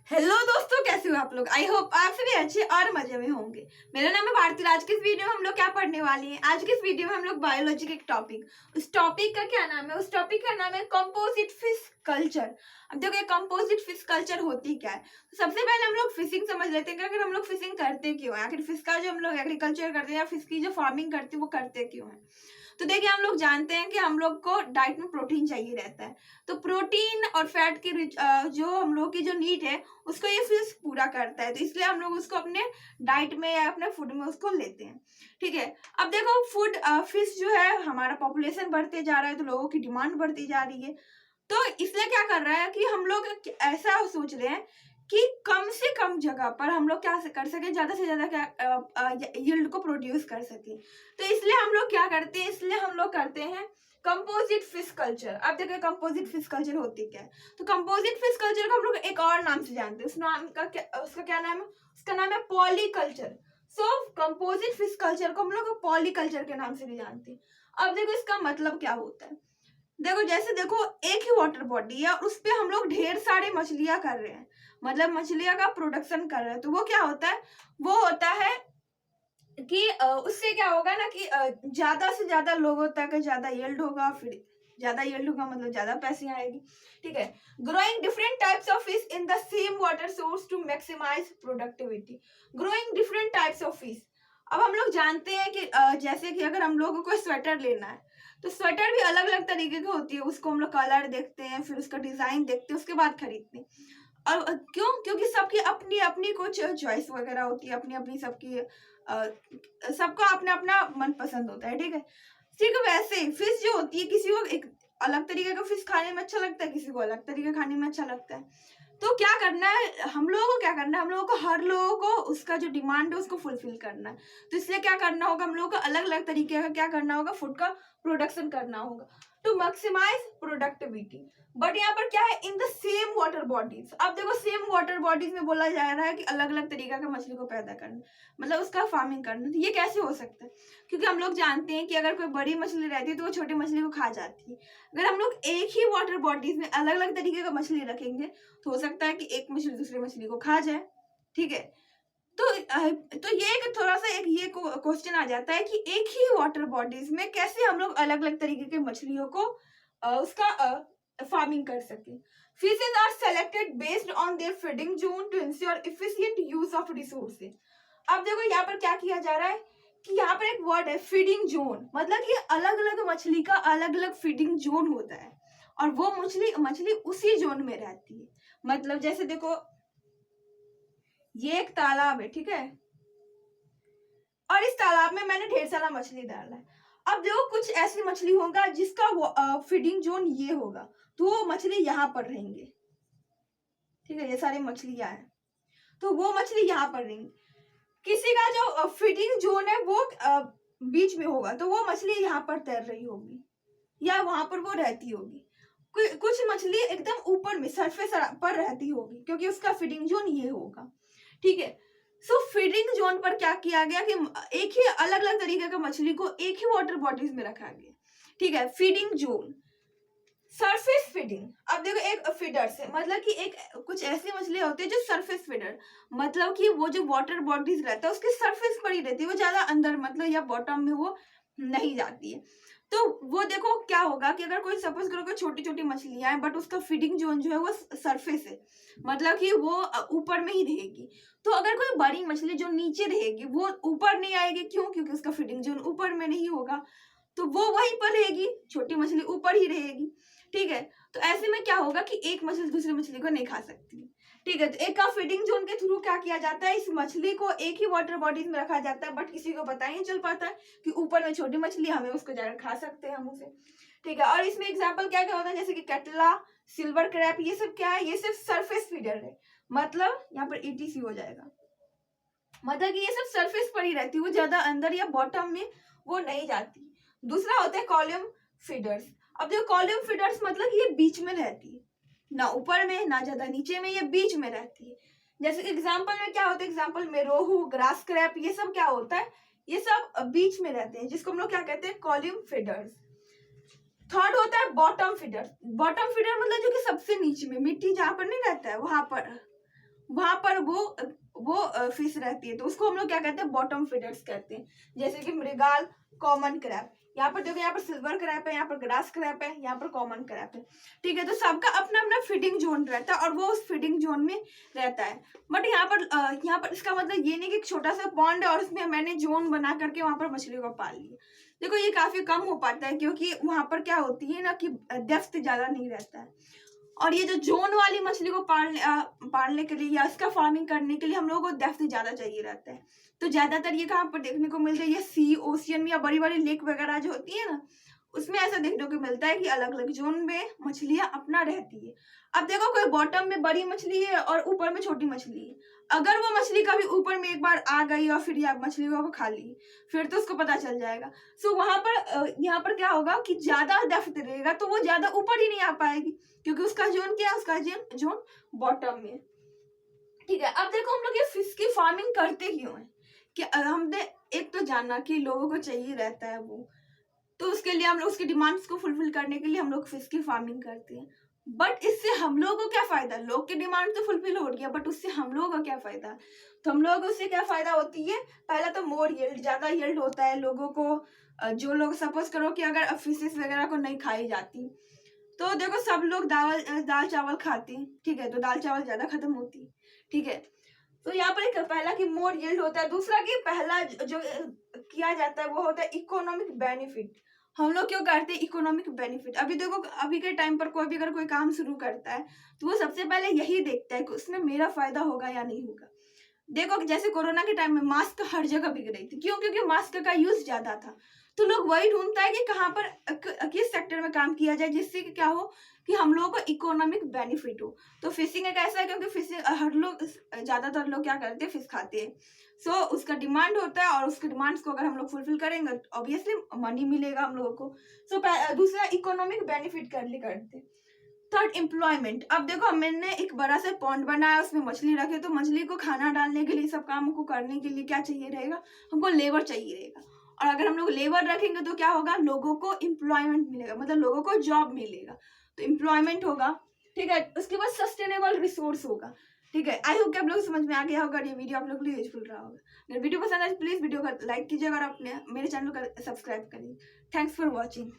Hello दोस्तों, कैसे हो आप लोग। आई होप आप सभी अच्छे और मजे में होंगे। मेरा नाम है भारती। आज की इस वीडियो में हम लोग क्या पढ़ने वाली हैं। आज की इस वीडियो में हम लोग बायोलॉजी का एक टॉपिक, उस टॉपिक का क्या नाम है, उस टॉपिक का नाम है कंपोजिट फिश कल्चर। अब देखो ये कंपोजिट फिश कल्चर होती क्या है। तो सबसे पहले हम लोग फिशिंग समझ लेते हैं कि आखिर हम लोग फिशिंग करते क्यों है, आखिर फिश का जो हम लोग एग्रीकल्चर करते हैं या फिश की जो फार्मिंग करते हैं वो करते क्यों है। तो देखिए हम लोग जानते हैं कि हम लोग को डाइट में प्रोटीन चाहिए रहता है। तो प्रोटीन और फैट की जो हम लोग की जो नीड है उसको ये फिश पूरा करता है। तो इसलिए हम लोग उसको अपने डाइट में या अपने फूड में उसको लेते हैं। ठीक है, अब देखो फूड फिश जो है, हमारा पॉपुलेशन बढ़ते जा रहा है तो लोगों की डिमांड बढ़ती जा रही है। तो इसलिए क्या कर रहा है कि हम लोग ऐसा सोच रहे हैं कि कम से कम जगह पर हम लोग क्या कर सके, ज्यादा से ज्यादा क्या यील्ड को प्रोड्यूस कर सके। तो इसलिए हम लोग क्या करते हैं, इसलिए हम लोग करते हैं कंपोजिट फिश कल्चर। अब देखिए कंपोजिट फिश कल्चर होती क्या है। तो कंपोजिट फिश कल्चर को हम लोग एक और नाम से जानते हैं। उस नाम का उसका क्या नाम है, उसका नाम है पॉलीकल्चर। सो कंपोजिट फिश कल्चर को हम लोग पॉलीकल्चर के नाम से भी जानते हैं। अब देखो इसका मतलब क्या होता है। देखो जैसे देखो एक ही वाटर बॉडी है और उस पे हम लोग ढेर सारे मछलियां कर रहे हैं, मतलब मछलियां का प्रोडक्शन कर रहे हैं। तो वो क्या होता है, वो होता है कि उससे क्या होगा ना कि ज्यादा से ज्यादा लोगों तक ज्यादा यील्ड होगा, फिर ज्यादा यील्ड होगा मतलब ज्यादा पैसे आएगी। ठीक है, growing different types of fish in the same water source to maximise productivity. Growing different types of fish. अब हम लोग जानते हैं कि जैसे कि अगर हम लोगों को स्वेटर लेना है तो स्वेटर भी अलग अलग तरीके की होती है। उसको हम लोग कलर देखते हैं, फिर उसका डिजाइन देखते हैं, उसके बाद खरीदते हैं। और क्यों, क्योंकि सबकी अपनी अपनी कुछ चॉइस वगैरह होती है, अपनी अपनी सबकी सबका अपना अपना मन पसंद होता है। ठीक है, ठीक वैसे फिश जो होती है, किसी को एक अलग तरीके का फिश खाने में अच्छा लगता है, किसी को अलग तरीके खाने में अच्छा लगता है। तो क्या करना है हम लोगों को, क्या करना है हम लोगों को, हर लोगों को उसका जो डिमांड है उसको फुलफिल करना है। तो इसलिए क्या करना होगा, हम लोगों को अलग अलग तरीके का क्या करना होगा, फूड का प्रोडक्शन करना होगा टू मैक्सिमाइज प्रोडक्टिविटी। बट यहाँ पर क्या है, इन द सेम वाटर बॉडीज। अब देखो सेम वाटर बॉडीज में बोला जा रहा है कि अलग अलग तरीका का मछली को पैदा करना, मतलब उसका फार्मिंग करना। तो ये कैसे हो सकता है, क्योंकि हम लोग जानते हैं कि अगर कोई बड़ी मछली रहती है तो वो छोटी मछली को खा जाती है। अगर हम लोग एक ही वाटर बॉडीज में अलग अलग तरीके का मछली रखेंगे तो हो सकता है कि एक मछली दूसरी मछली को खा जाए। ठीक है, तो ये एक थोड़ा सा एक ये क्वेश्चन आ जाता है कि एक ही वाटर बॉडीज में कैसे हम लोग अलग अलग तरीके के मछलियों को उसका फार्मिंग कर सके। Fishes are selected based on their feeding zone to ensure efficient use of resources. अब देखो यहाँ पर क्या किया जा रहा है कि यहाँ पर एक वर्ड है फीडिंग जोन, मतलब कि अलग अलग मछली का अलग अलग फीडिंग जोन होता है और वो मछली मछली उसी जोन में रहती है। मतलब जैसे देखो ये एक तालाब है, ठीक है, और इस तालाब में मैंने ढेर सारा मछली डाला है। अब देखो कुछ ऐसी मछली होगा जिसका फीडिंग जोन ये होगा, तो वो मछली यहाँ पर रहेंगे। ठीक है, ये सारी मछलियां हैं तो वो मछली यहाँ पर रहेंगी। किसी का जो फीडिंग जोन है वो बीच में होगा तो वो मछली यहाँ पर तैर रही होगी या वहां पर वो रहती होगी। कुछ मछली एकदम ऊपर में सरफेस पर रहती होगी क्योंकि उसका फीडिंग जोन ये होगा। ठीक है, सो फीडिंग जोन पर क्या किया गया कि एक ही अलग अलग तरीके का मछली को एक ही वाटर बॉडीज में रखा गया। ठीक है, फीडिंग जोन, सरफेस फीडिंग। अब देखो एक फीडर से मतलब कि एक कुछ ऐसी मछली होती है जो सरफेस फीडर, मतलब कि वो जो वाटर बॉडीज रहता है उसके सरफेस पर ही रहती है, वो ज्यादा अंदर मतलब या बॉटम में वो नहीं जाती है। तो वो देखो क्या होगा कि अगर कोई सपोज करो कि छोटी छोटी मछलियां हैं बट उसका फीडिंग जोन जो है वो सरफेस है, मतलब कि वो ऊपर में ही रहेगी। तो अगर कोई बड़ी मछली जो नीचे रहेगी वो ऊपर नहीं आएगी, क्यों, क्योंकि उसका फीडिंग जोन ऊपर में नहीं होगा, तो वो वहीं पर रहेगी, छोटी मछली ऊपर ही रहेगी। ठीक है, तो ऐसे में क्या होगा कि एक मछली दूसरी मछली को नहीं खा सकती। ठीक है, तो एक का फीडिंग जोन के थ्रू क्या किया जाता है, इस मछली को एक ही वाटर बॉडीज में रखा जाता है बट किसी को पता ही नहीं चल पाता है कि ऊपर में छोटी मछली, हमें उसको जाकर खा सकते हैं हम उसे। ठीक है, और इसमें एग्जाम्पल क्या क्या होता है, जैसे कि कटला, सिल्वर क्रैप, ये सब क्या है, ये सिर्फ सरफेस फीडर है, मतलब यहाँ पर ETC हो जाएगा, मतलब कि ये सब सरफेस पर ही रहती है, वो ज्यादा अंदर या बॉटम में वो नहीं जाती। दूसरा होता है कॉलम फीडर्स। अब देखो कॉलम फीडर्स मतलब कि ये बीच में रहती है, ना ऊपर में ना ज्यादा नीचे में, ये बीच में रहती है। जैसे एग्जांपल में क्या होता है, एग्जांपल में रोहू, ग्रास क्रैप, ये सब क्या होता है, ये सब बीच में रहते हैं, जिसको हम लोग क्या कहते हैं, कॉलम फीडर्स। थर्ड होता है बॉटम फीडर। बॉटम फीडर मतलब जो कि सबसे नीचे में, मिट्टी जहां पर नहीं रहता है वहां पर, वहां पर वो फिश रहती है, तो उसको हम लोग क्या कहते हैं, बॉटम फीडर्स कहते हैं। जैसे कि मृगाल, कॉमन क्रैब। यहाँ पर देखो, यहाँ पर सिल्वर क्रैप है, यहाँ पर ग्रास क्रैप है, यहाँ पर कॉमन क्रैप है। ठीक है, तो सबका अपना अपना फीडिंग जोन रहता है और वो उस फीडिंग जोन में रहता है। बट यहाँ पर इसका मतलब ये नहीं कि एक छोटा सा पॉन्ड है और उसमें मैंने जोन बना करके वहां पर मछली को पाल लिया। देखो ये काफी कम हो पाता है, क्योंकि वहां पर क्या होती है ना कि डेप्थ ज्यादा नहीं रहता है। और ये जो जोन वाली मछली को पालने के लिए या इसका फार्मिंग करने के लिए हम लोगों को डेप्थ ज्यादा चाहिए रहता है। तो ज्यादातर ये कहाँ पर देखने को मिलता है, ये सी, ओशियन या बड़ी बड़ी लेक वगैरह जो होती है ना, उसमें ऐसा देखने को मिलता है कि अलग अलग जोन में मछलियां अपना रहती है। अब देखो, कोई बॉटम में बड़ी मछली है और ऊपर में छोटी मछली है, अगर वो मछली कभी ऊपर में एक बार आ गई और फिर या मछली को खा ली, फिर तो उसको पता चल जाएगा। सो वहां पर यहाँ पर क्या होगा कि ज्यादा डेप्थ रहेगा तो वो ज्यादा ऊपर ही नहीं आ पाएगी, क्योंकि उसका जोन क्या है, उसका जोन बॉटम में। ठीक है, अब देखो हम लोग ये फिश की फार्मिंग करते क्यों है, कि हमने एक तो जानना कि लोगों को चाहिए रहता है वो, तो उसके लिए हम लोग उसकी डिमांड्स को फुलफिल करने के लिए हम लोग फिश की फार्मिंग करते हैं। बट इससे हम लोगों को क्या फायदा, लोग की डिमांड तो फुलफिल हो गया, बट उससे हम लोगों को क्या फायदा। तो हम लोगों को उससे क्या फायदा होती है, पहला तो मोर यील्ड, ज्यादा यील्ड होता है लोगों को। जो लोग सपोज करो कि अगर फिशेस वगैरह को नहीं खाई जाती, तो देखो सब लोग दाल चावल खाते हैं, ठीक है, तो दाल चावल ज्यादा खत्म होती है। ठीक है, तो यहाँ पर एक पहला कि मोर यील्ड होता है, दूसरा कि पहला जो किया जाता है वो होता है इकोनॉमिक बेनिफिट। हम लोग क्यों करते हैं इकोनॉमिक बेनिफिट, अभी देखो अभी के टाइम पर कोई भी अगर कोई काम शुरू करता है तो वो सबसे पहले यही देखता है कि उसमें मेरा फायदा होगा या नहीं होगा। देखो जैसे कोरोना के टाइम में मास्क हर जगह बिक रही थी, क्यों, क्योंकि मास्क का यूज ज्यादा था। तो लोग वही ढूंढता है कि कहाँ पर किस सेक्टर में काम किया जाए जिससे कि क्या हो कि हम लोगों को इकोनॉमिक बेनिफिट हो। तो फिशिंग एक ऐसा है, क्योंकि फिशिंग हर लोग, ज्यादातर लोग क्या करते हैं, फिश खाते हैं। सो उसका डिमांड होता है और उसके डिमांड्स को अगर हम लोग फुलफिल करेंगे तो ऑब्वियसली मनी मिलेगा हम लोगों को। सो दूसरा इकोनॉमिक बेनिफिट करते हैं। Third, employment. अब देखो मैंने एक बड़ा सा पॉन्ड बनाया, उसमें मछली रखे, तो मछली को खाना डालने के लिए, सब काम को करने के लिए क्या चाहिए रहेगा, हमको लेबर चाहिए रहेगा। और अगर हम लोग लेबर रखेंगे तो क्या होगा, लोगों को एम्प्लॉयमेंट मिलेगा, मतलब लोगों को जॉब मिलेगा, तो एम्प्लॉयमेंट होगा। ठीक है, उसके बाद सस्टेनेबल रिसोर्स होगा। ठीक है, आई होप कि आप लोग समझ में आ गया होगा, ये वीडियो आप लोग के लिए यूजफुल रहा होगा। अगर वीडियो पसंद आए प्लीज वीडियो को लाइक कीजिएगा और अपने मेरे चैनल को सब्सक्राइब करिए। Thanks for watching.